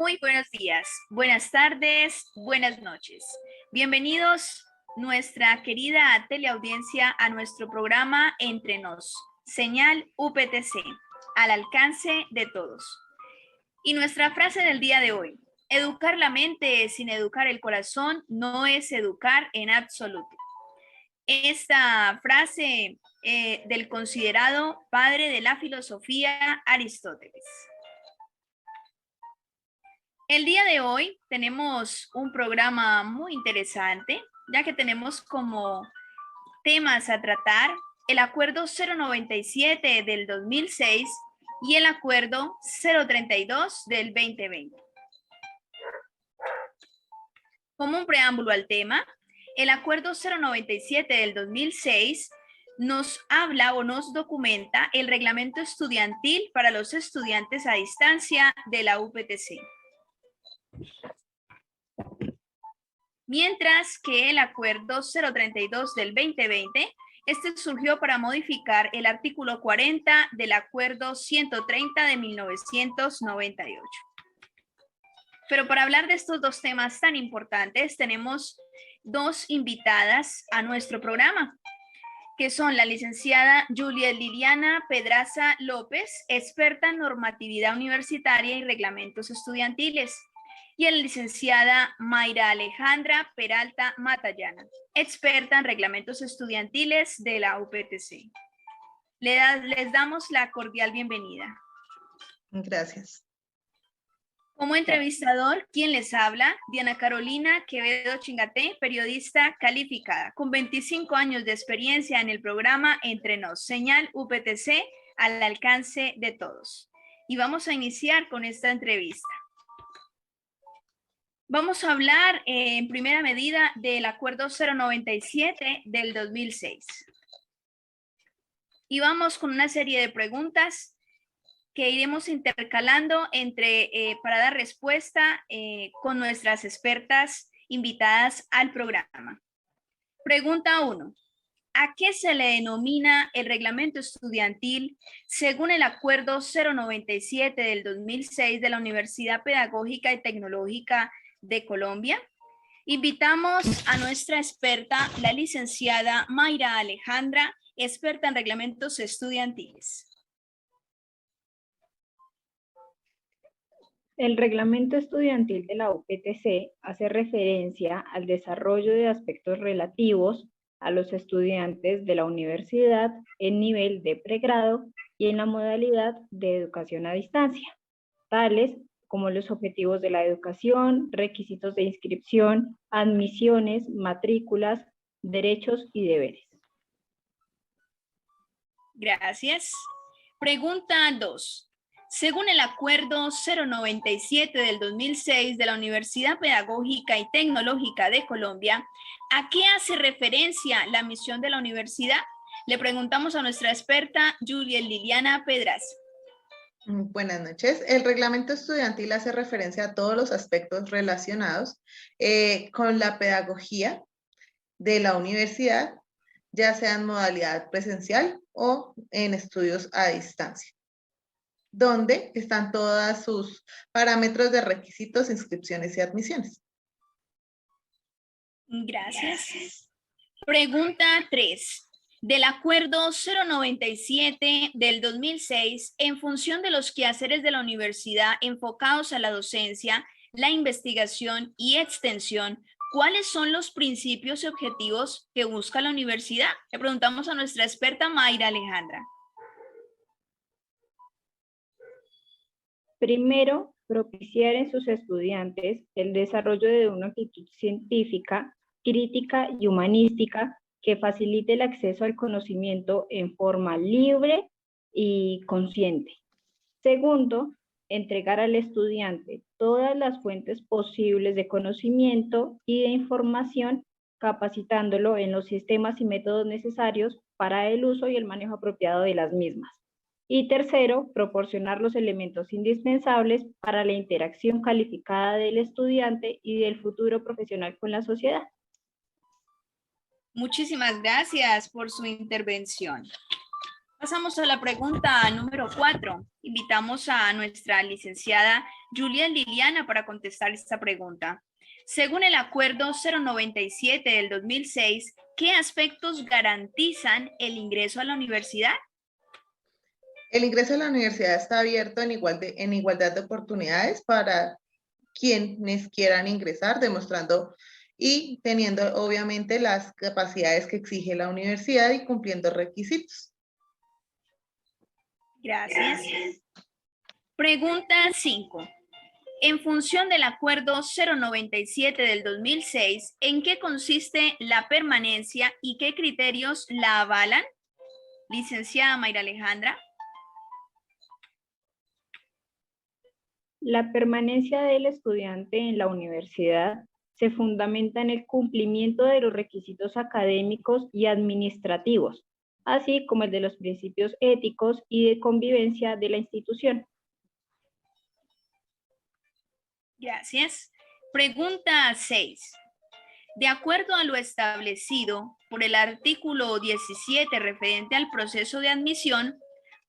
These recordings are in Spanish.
Muy buenos días, buenas tardes, buenas noches. Bienvenidos, nuestra querida teleaudiencia, a nuestro programa Entre Nos, señal UPTC, al alcance de todos. Y nuestra frase del día de hoy: educar la mente sin educar el corazón no es educar en absoluto. Esta frase del considerado padre de la filosofía, Aristóteles. El día de hoy tenemos un programa muy interesante, ya que tenemos como temas a tratar el Acuerdo 097 del 2006 y el Acuerdo 032 del 2020. Como un preámbulo al tema, el Acuerdo 097 del 2006 nos habla o nos documenta el reglamento estudiantil para los estudiantes a distancia de la UPTC. Mientras que el Acuerdo 032 del 2020, este surgió para modificar el artículo 40 del Acuerdo 130 de 1998. Pero para hablar de estos dos temas tan importantes, tenemos dos invitadas a nuestro programa, que son la licenciada Juliet Liliana Pedraza López, experta en normatividad universitaria y reglamentos estudiantiles, y la licenciada Mayra Alejandra Peralta Matallana, experta en reglamentos estudiantiles de la UPTC. Les damos la cordial bienvenida. Gracias. Como entrevistador, ¿quién les habla? Diana Carolina Quevedo Chingaté, periodista calificada, con 25 años de experiencia en el programa Entre Nos, señal UPTC, al alcance de todos. Y vamos a iniciar con esta entrevista. Vamos a hablar en primera medida del Acuerdo 097 del 2006. Y vamos con una serie de preguntas que iremos intercalando para dar respuesta con nuestras expertas invitadas al programa. Pregunta 1. ¿A qué se le denomina el reglamento estudiantil según el Acuerdo 097 del 2006 de la Universidad Pedagógica y Tecnológica de Colombia? Invitamos a nuestra experta, la licenciada Mayra Alejandra, experta en reglamentos estudiantiles. El reglamento estudiantil de la UPTC hace referencia al desarrollo de aspectos relativos a los estudiantes de la universidad en nivel de pregrado y en la modalidad de educación a distancia, tales como los objetivos de la educación, requisitos de inscripción, admisiones, matrículas, derechos y deberes. Gracias. Pregunta 2. Según el Acuerdo 097 del 2006 de la Universidad Pedagógica y Tecnológica de Colombia, ¿a qué hace referencia la misión de la universidad? Le preguntamos a nuestra experta, Juliet Liliana Pedraza. Buenas noches. El reglamento estudiantil hace referencia a todos los aspectos relacionados con la pedagogía de la universidad, ya sea en modalidad presencial o en estudios a distancia, donde están todos sus parámetros de requisitos, inscripciones y admisiones. Gracias. Pregunta 3. Del Acuerdo 097 del 2006, en función de los quehaceres de la universidad enfocados a la docencia, la investigación y extensión, ¿cuáles son los principios y objetivos que busca la universidad? Le preguntamos a nuestra experta Mayra Alejandra. Primero, propiciar en sus estudiantes el desarrollo de una actitud científica, crítica y humanística que facilite el acceso al conocimiento en forma libre y consciente. Segundo, entregar al estudiante todas las fuentes posibles de conocimiento y de información, capacitándolo en los sistemas y métodos necesarios para el uso y el manejo apropiado de las mismas. Y tercero, proporcionar los elementos indispensables para la interacción calificada del estudiante y del futuro profesional con la sociedad. Muchísimas gracias por su intervención. Pasamos a la pregunta número 4. Invitamos a nuestra licenciada Juliet Liliana para contestar esta pregunta. Según el Acuerdo 097 del 2006, ¿qué aspectos garantizan el ingreso a la universidad? El ingreso a la universidad está abierto en igualdad de oportunidades para quienes quieran ingresar, demostrando y teniendo obviamente las capacidades que exige la universidad y cumpliendo requisitos. Gracias. Pregunta 5. En función del Acuerdo 097 del 2006, ¿en qué consiste la permanencia y qué criterios la avalan? Licenciada Mayra Alejandra. La permanencia del estudiante en la universidad se fundamenta en el cumplimiento de los requisitos académicos y administrativos, así como el de los principios éticos y de convivencia de la institución. Gracias. Pregunta 6. De acuerdo a lo establecido por el artículo 17 referente al proceso de admisión,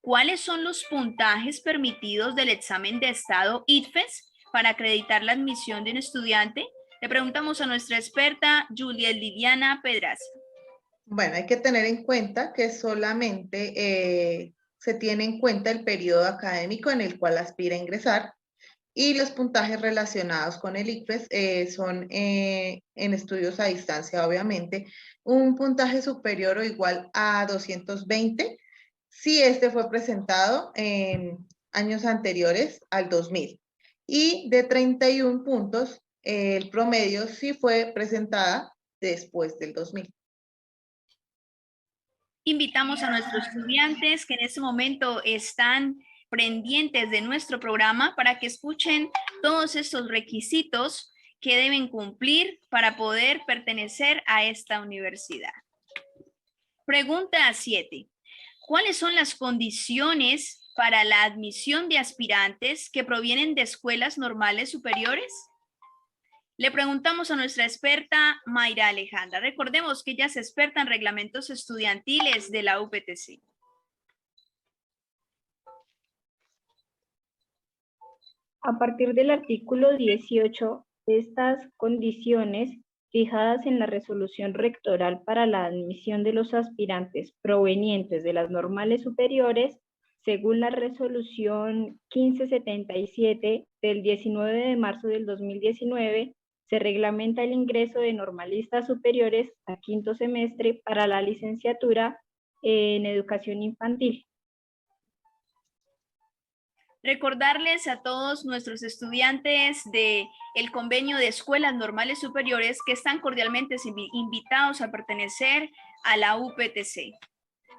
¿cuáles son los puntajes permitidos del examen de estado ICFES para acreditar la admisión de un estudiante? Le preguntamos a nuestra experta Juliet Liliana Pedraza. Bueno, hay que tener en cuenta que solamente se tiene en cuenta el periodo académico en el cual aspira a ingresar y los puntajes relacionados con el ICFES son en estudios a distancia, obviamente, un puntaje superior o igual a 220 si este fue presentado en años anteriores al 2000 y de 31 puntos el promedio si fue presentada después del 2000. Invitamos a nuestros estudiantes que en este momento están pendientes de nuestro programa para que escuchen todos estos requisitos que deben cumplir para poder pertenecer a esta universidad. Pregunta 7. ¿Cuáles son las condiciones para la admisión de aspirantes que provienen de escuelas normales superiores? Le preguntamos a nuestra experta Mayra Alejandra. Recordemos que ella es experta en reglamentos estudiantiles de la UPTC. A partir del artículo 18, estas condiciones fijadas en la resolución rectoral para la admisión de los aspirantes provenientes de las normales superiores, según la resolución 1577 del 19 de marzo del 2019, se reglamenta el ingreso de normalistas superiores a quinto semestre para la licenciatura en educación infantil. Recordarles a todos nuestros estudiantes del convenio de escuelas normales superiores que están cordialmente invitados a pertenecer a la UPTC.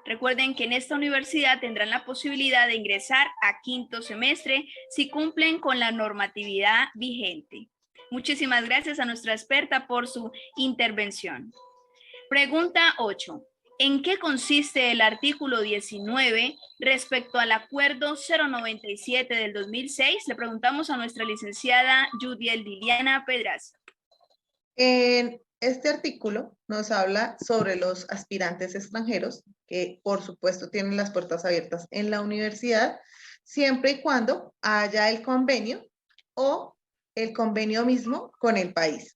Recuerden que en esta universidad tendrán la posibilidad de ingresar a quinto semestre si cumplen con la normatividad vigente. Muchísimas gracias a nuestra experta por su intervención. Pregunta 8. ¿En qué consiste el artículo 19 respecto al Acuerdo 097 del 2006? Le preguntamos a nuestra licenciada Juliet Liliana Pedraza. En este artículo nos habla sobre los aspirantes extranjeros que, por supuesto, tienen las puertas abiertas en la universidad, siempre y cuando haya el convenio o el convenio mismo con el país.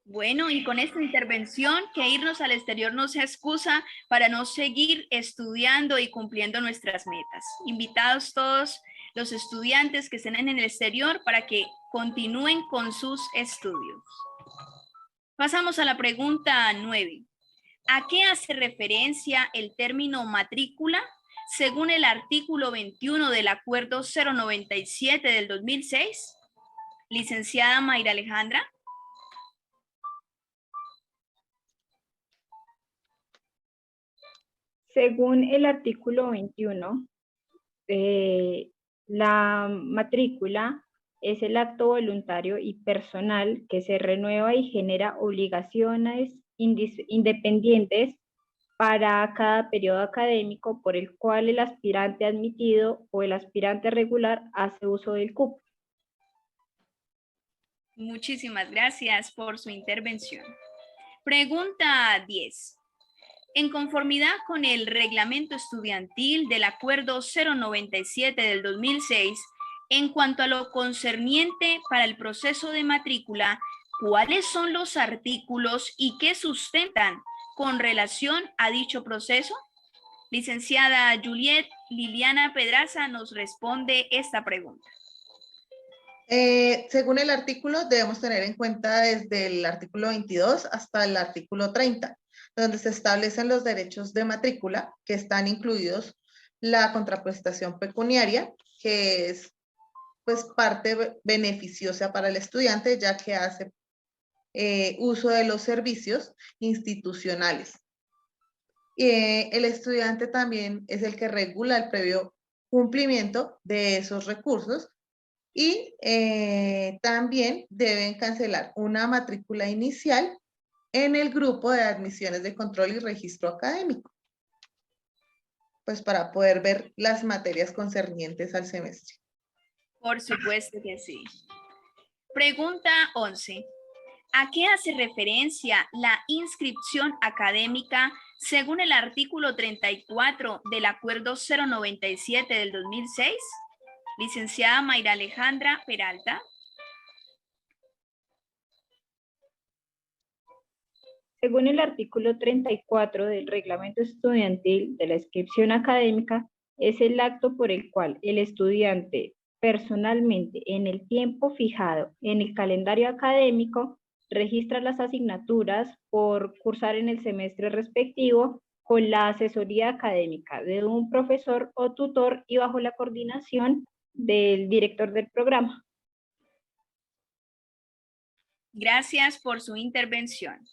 Bueno, y con esta intervención, que irnos al exterior no sea excusa para no seguir estudiando y cumpliendo nuestras metas. Invitados todos los estudiantes que estén en el exterior para que continúen con sus estudios. Pasamos a la pregunta 9. ¿A qué hace referencia el término matrícula según el artículo 21 del Acuerdo 097 del 2006? Licenciada Mayra Alejandra. Según el artículo 21, la matrícula es el acto voluntario y personal que se renueva y genera obligaciones independientes para cada periodo académico por el cual el aspirante admitido o el aspirante regular hace uso del cupo. Muchísimas gracias por su intervención. Pregunta 10. En conformidad con el reglamento estudiantil del Acuerdo 097 del 2006, en cuanto a lo concerniente para el proceso de matrícula, ¿cuáles son los artículos y qué sustentan con relación a dicho proceso? Licenciada Juliet Liliana Pedraza nos responde esta pregunta. Según el artículo, debemos tener en cuenta desde el artículo 22 hasta el artículo 30, donde se establecen los derechos de matrícula, que están incluidos la contraprestación pecuniaria, que es pues parte beneficiosa para el estudiante, ya que hace uso de los servicios institucionales. El estudiante también es el que regula el previo cumplimiento de esos recursos y también deben cancelar una matrícula inicial en el grupo de admisiones de control y registro académico, pues para poder ver las materias concernientes al semestre. Por supuesto que sí. Pregunta 11. ¿A qué hace referencia la inscripción académica según el artículo 34 del Acuerdo 097 del 2006? Licenciada Mayra Alejandra Peralta. Según el artículo 34 del Reglamento Estudiantil de la Inscripción Académica, es el acto por el cual el estudiante personalmente, en el tiempo fijado en el calendario académico, registra las asignaturas por cursar en el semestre respectivo con la asesoría académica de un profesor o tutor y bajo la coordinación del director del programa. Gracias por su intervención.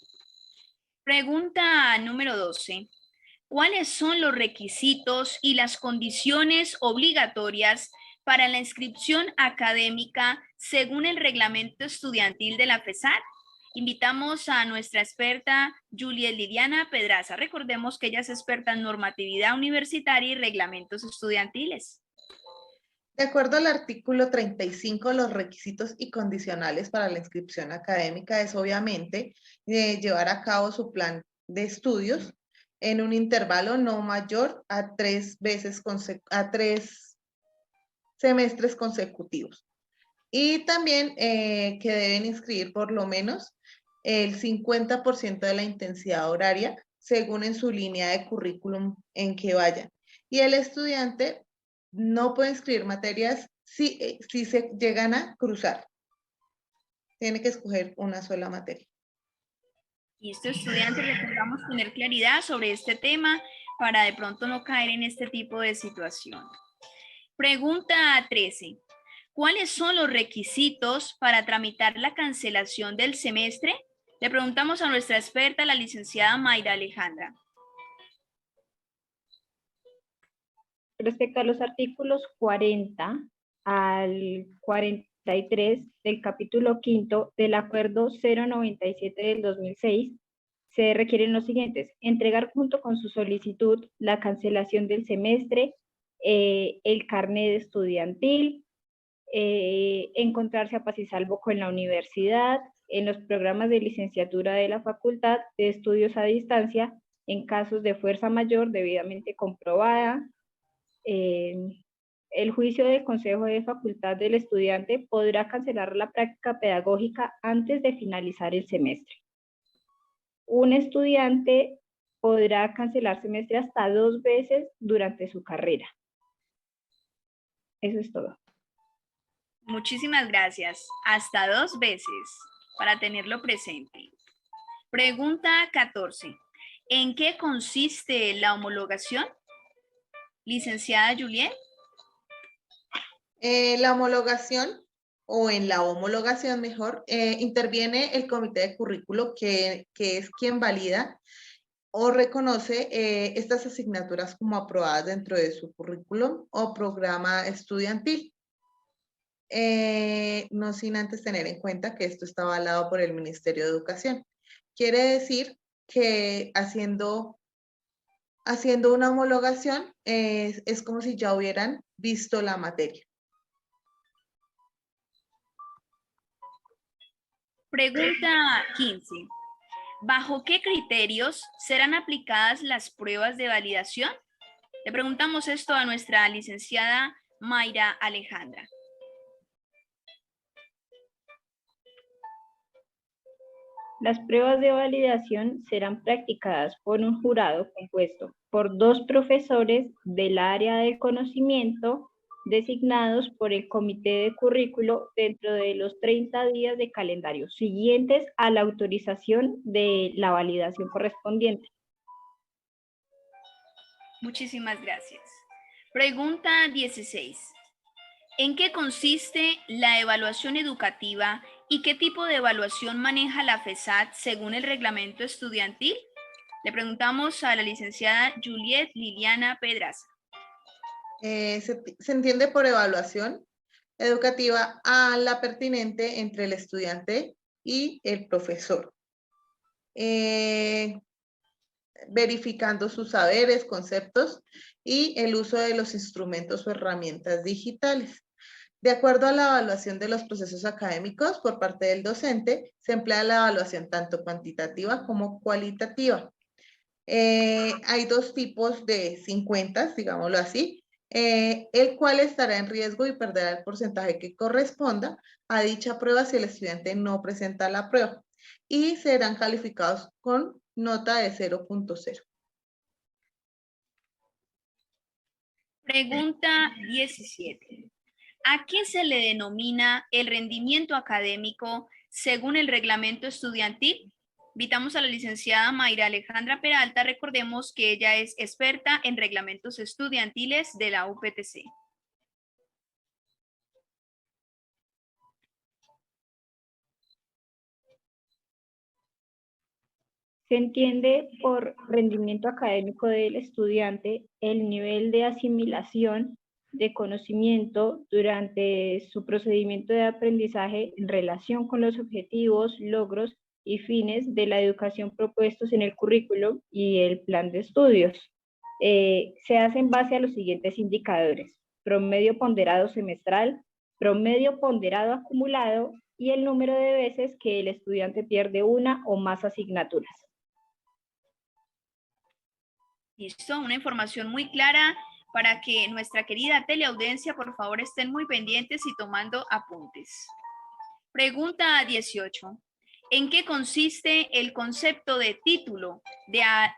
Pregunta número 12. ¿Cuáles son los requisitos y las condiciones obligatorias para la inscripción académica según el reglamento estudiantil de la FESAR? Invitamos a nuestra experta Juliet Liliana Pedraza. Recordemos que ella es experta en normatividad universitaria y reglamentos estudiantiles. De acuerdo al artículo 35, los requisitos y condicionales para la inscripción académica es obviamente llevar a cabo su plan de estudios en un intervalo no mayor a 3 semestres consecutivos. Y también que deben inscribir por lo menos el 50% de la intensidad horaria según en su línea de currículum en que vayan. Y el estudiante no puede inscribir materias si se llegan a cruzar. Tiene que escoger una sola materia. Y estos estudiantes recordamos tener claridad sobre este tema para de pronto no caer en este tipo de situación. Pregunta 13. ¿Cuáles son los requisitos para tramitar la cancelación del semestre? Le preguntamos a nuestra experta, la licenciada Mayra Alejandra. Respecto a los artículos 40 al 43 del capítulo 5 del Acuerdo 097 del 2006, se requieren los siguientes: entregar junto con su solicitud la cancelación del semestre, el carnet estudiantil, encontrarse a paz y salvo con la universidad, en los programas de licenciatura de la Facultad de Estudios a Distancia, en casos de fuerza mayor debidamente comprobada. El juicio del Consejo de Facultad del estudiante podrá cancelar la práctica pedagógica antes de finalizar el semestre. Un estudiante podrá cancelar semestre hasta 2 veces durante su carrera. Eso es todo. Muchísimas gracias. Hasta 2 veces, para tenerlo presente. Pregunta 14. ¿En qué consiste la homologación? Licenciada Juliet. La homologación, o en la homologación mejor, interviene el comité de currículo que es quien valida o reconoce estas asignaturas como aprobadas dentro de su currículum o programa estudiantil. No sin antes tener en cuenta que esto está avalado por el Ministerio de Educación. Quiere decir que haciendo una homologación es como si ya hubieran visto la materia. Pregunta 15. ¿Bajo qué criterios serán aplicadas las pruebas de validación? Le preguntamos esto a nuestra licenciada Mayra Alejandra. Las pruebas de validación serán practicadas por un jurado compuesto por 2 profesores del área del conocimiento designados por el comité de currículo dentro de los 30 días de calendario siguientes a la autorización de la validación correspondiente. Muchísimas gracias. Pregunta 16. ¿En qué consiste la evaluación educativa y qué tipo de evaluación maneja la FESAT según el reglamento estudiantil? Le preguntamos a la licenciada Juliet Liliana Pedraza. Se entiende por evaluación educativa a la pertinente entre el estudiante y el profesor, verificando sus saberes, conceptos y el uso de los instrumentos o herramientas digitales. De acuerdo a la evaluación de los procesos académicos por parte del docente, se emplea la evaluación tanto cuantitativa como cualitativa. Hay 2 tipos de 50, digámoslo así, el cual estará en riesgo y perderá el porcentaje que corresponda a dicha prueba si el estudiante no presenta la prueba y serán calificados con nota de 0.0. Pregunta 17. ¿A qué se le denomina el rendimiento académico según el reglamento estudiantil? Invitamos a la licenciada Mayra Alejandra Peralta. Recordemos que ella es experta en reglamentos estudiantiles de la UPTC. Se entiende por rendimiento académico del estudiante el nivel de asimilación de conocimiento durante su procedimiento de aprendizaje en relación con los objetivos, logros y fines de la educación propuestos en el currículo y el plan de estudios. Se hace en base a los siguientes indicadores: promedio ponderado semestral, promedio ponderado acumulado y el número de veces que el estudiante pierde una o más asignaturas. Listo, una información muy clara para que nuestra querida teleaudiencia, por favor, estén muy pendientes y tomando apuntes. Pregunta 18. ¿En qué consiste el concepto de título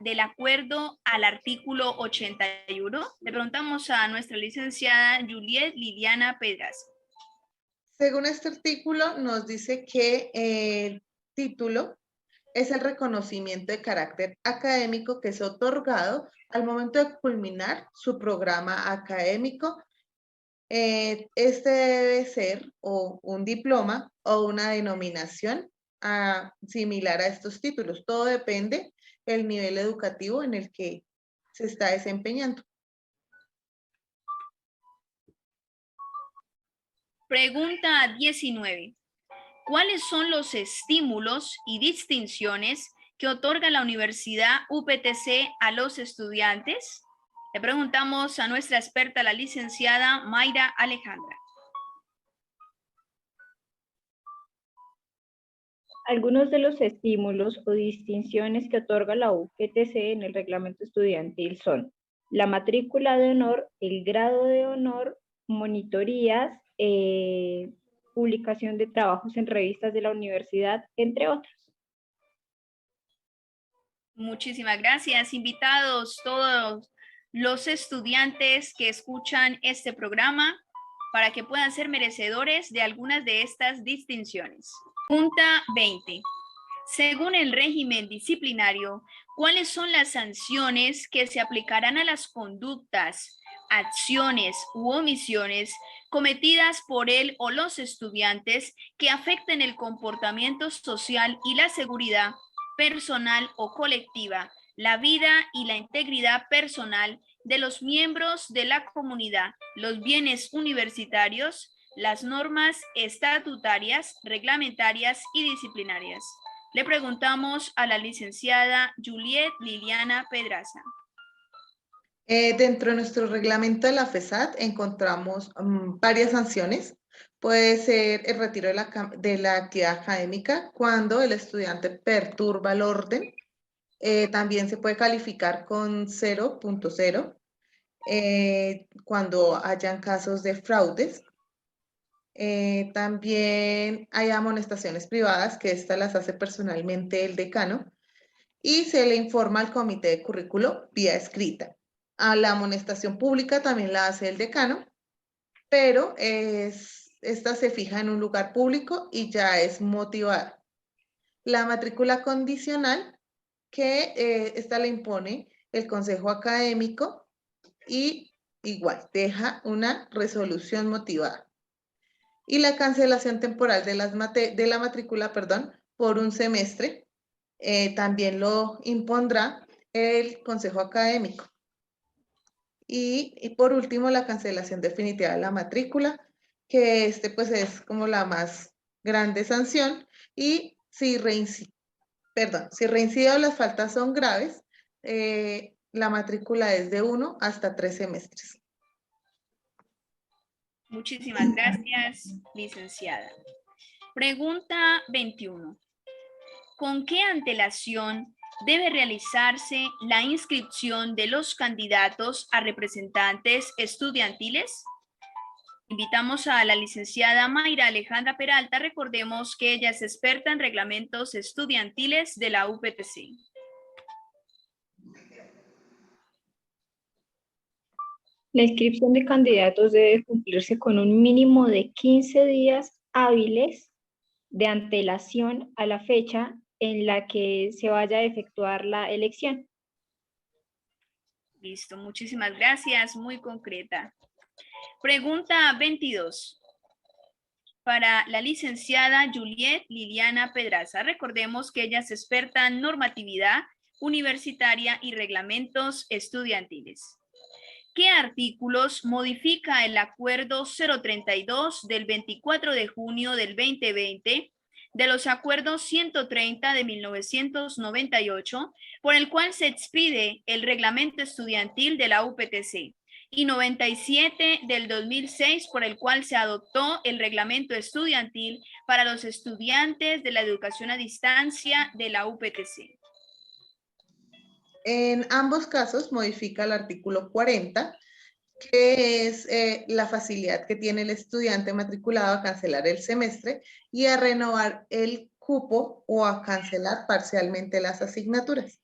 del acuerdo al artículo 81? Le preguntamos a nuestra licenciada Juliet Liliana Pedraza. Según este artículo, nos dice que el título es el reconocimiento de carácter académico que es otorgado al momento de culminar su programa académico. Este debe ser o un diploma o una denominación similar a estos títulos. Todo depende del nivel educativo en el que se está desempeñando. Pregunta 19. ¿Cuáles son los estímulos y distinciones que otorga la Universidad UPTC a los estudiantes? Le preguntamos a nuestra experta, la licenciada Mayra Alejandra. Algunos de los estímulos o distinciones que otorga la UPTC en el reglamento estudiantil son la matrícula de honor, el grado de honor, monitorías, publicación de trabajos en revistas de la universidad, entre otros. Muchísimas gracias. Invitados todos los estudiantes que escuchan este programa para que puedan ser merecedores de algunas de estas distinciones. Pregunta 20. Según el régimen disciplinario, ¿cuáles son las sanciones que se aplicarán a las conductas, acciones u omisiones cometidas por él o los estudiantes que afecten el comportamiento social y la seguridad personal o colectiva, la vida y la integridad personal de los miembros de la comunidad, los bienes universitarios, las normas estatutarias, reglamentarias y disciplinarias? Le preguntamos a la licenciada Juliet Liliana Pedraza. Dentro de nuestro reglamento de la FESAT encontramos varias sanciones Puede ser el retiro de la actividad académica cuando el estudiante perturba el orden. También se puede calificar con 0.0 cuando hayan casos de fraudes. También hay amonestaciones privadas, que estas las hace personalmente el decano, y se le informa al comité de currículo vía escrita. A la amonestación pública también la hace el decano, pero esta se fija en un lugar público y ya es motivada. La matrícula condicional, que esta le impone el consejo académico y igual deja una resolución motivada. Y la cancelación temporal de la matrícula, perdón, por un semestre, también lo impondrá el consejo académico. Y por último, la cancelación definitiva de la matrícula, que pues es como la más grande sanción. Y si reincidió o las faltas son graves, la matrícula es de 1 hasta 3 semestres. Muchísimas gracias, licenciada. Pregunta 21. ¿Con qué antelación debe realizarse la inscripción de los candidatos a representantes estudiantiles? Invitamos a la licenciada Mayra Alejandra Peralta. Recordemos que ella es experta en reglamentos estudiantiles de la UPTC. La inscripción de candidatos debe cumplirse con un mínimo de 15 días hábiles de antelación a la fecha en la que se vaya a efectuar la elección. Listo, muchísimas gracias, muy concreta. Pregunta 22. Para la licenciada Juliet Liliana Pedraza. Recordemos que ella es experta en normatividad universitaria y reglamentos estudiantiles. ¿Qué artículos modifica el Acuerdo 032 del 24 de junio del 2020 de los Acuerdos 130 de 1998, por el cual se expide el reglamento estudiantil de la UPTC, y 97 del 2006, por el cual se adoptó el reglamento estudiantil para los estudiantes de la educación a distancia de la UPTC? En ambos casos modifica el artículo 40, que es la facilidad que tiene el estudiante matriculado a cancelar el semestre y a renovar el cupo o a cancelar parcialmente las asignaturas.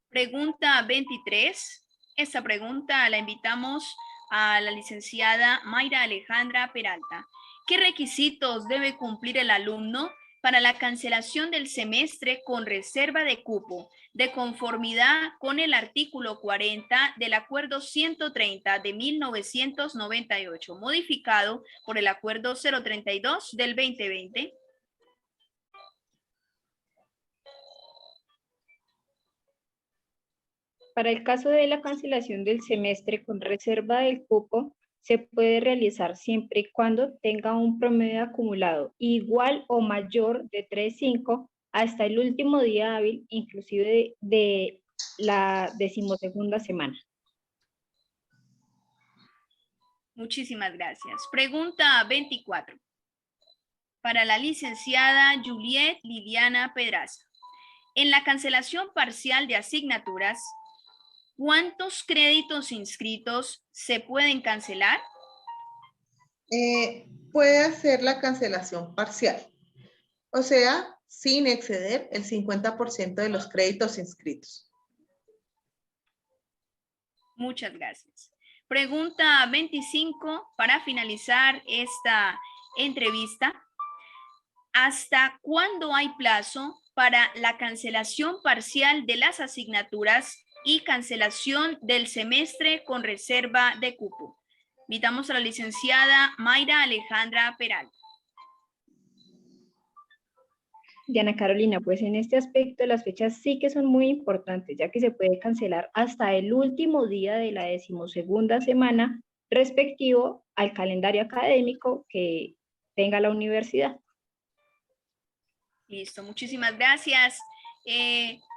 Pregunta 23. Esta pregunta la invitamos a la licenciada Mayra Alejandra Peralta. ¿Qué requisitos debe cumplir el alumno para la cancelación del semestre con reserva de cupo, de conformidad con el artículo 40 del Acuerdo 130 de 1998, modificado por el Acuerdo 032 del 2020? Para el caso de la cancelación del semestre con reserva del cupo, se puede realizar siempre y cuando tenga un promedio acumulado igual o mayor de 3.5 hasta el último día hábil, inclusive de la 12ª semana. Muchísimas gracias. Pregunta 24. Para la licenciada Juliet Liliana Pedraza. En la cancelación parcial de asignaturas, ¿cuántos créditos inscritos se pueden cancelar? Puede hacer la cancelación parcial, o sea, sin exceder el 50% de los créditos inscritos. Muchas gracias. Pregunta 25, para finalizar esta entrevista. ¿Hasta cuándo hay plazo para la cancelación parcial de las asignaturas y cancelación del semestre con reserva de cupo? Invitamos a la licenciada Mayra Alejandra Peralta. Diana Carolina, pues en este aspecto las fechas sí que son muy importantes, ya que se puede cancelar hasta el último día de la 12ª semana respectivo al calendario académico que tenga la universidad. Listo, muchísimas gracias.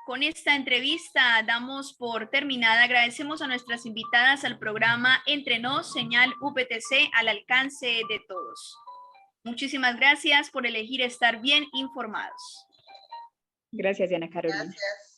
Con esta entrevista damos por terminada. Agradecemos a nuestras invitadas al programa Entre Nos, señal UPTC al alcance de todos. Muchísimas gracias por elegir estar bien informados. Gracias, Diana Carolina. Gracias.